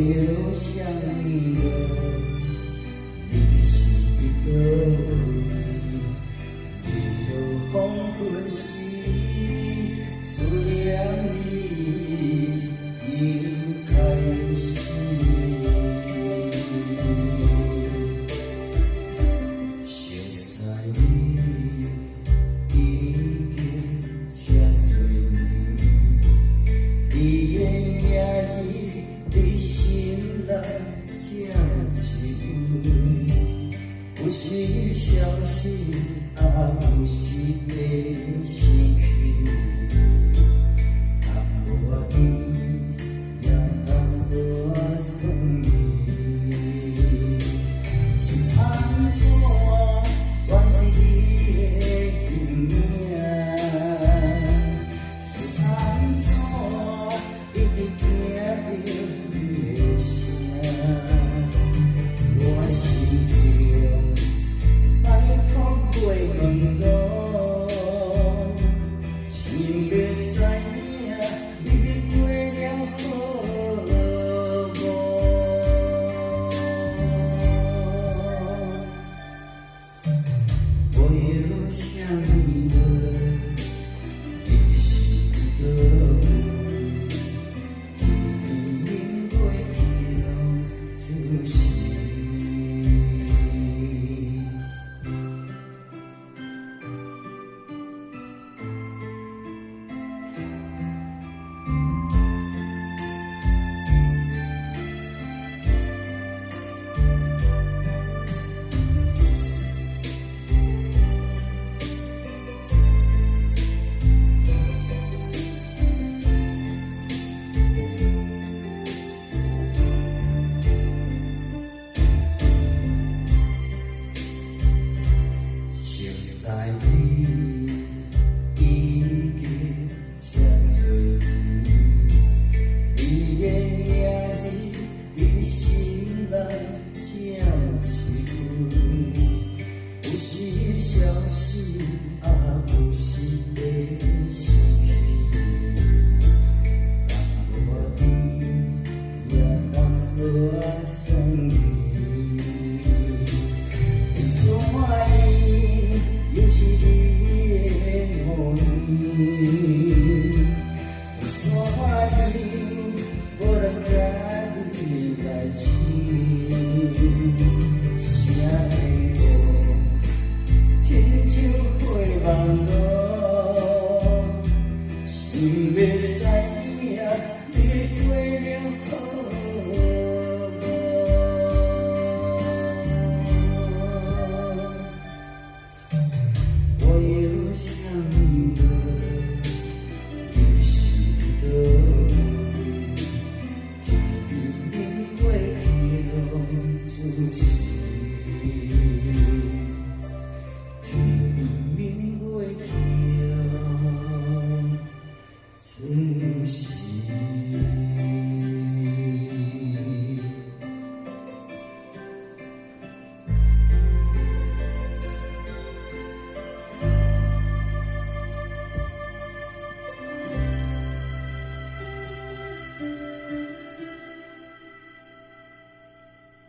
会落想你了，你是佚佗位？日落黄昏时，思念你又开始。熟悉你已经这多年，你的名字你心内这一位，有时相信，有时会失去，当无你，也当无算你，是残错，全是你的阴影，是残错，一直听着你的声，我心中摆脱过两路，想要知影你过了好无？会落想你了，你是佚佗位？天明月亮出世。熟悉你已经这多年，你的名字伫心内这一位，有时相信。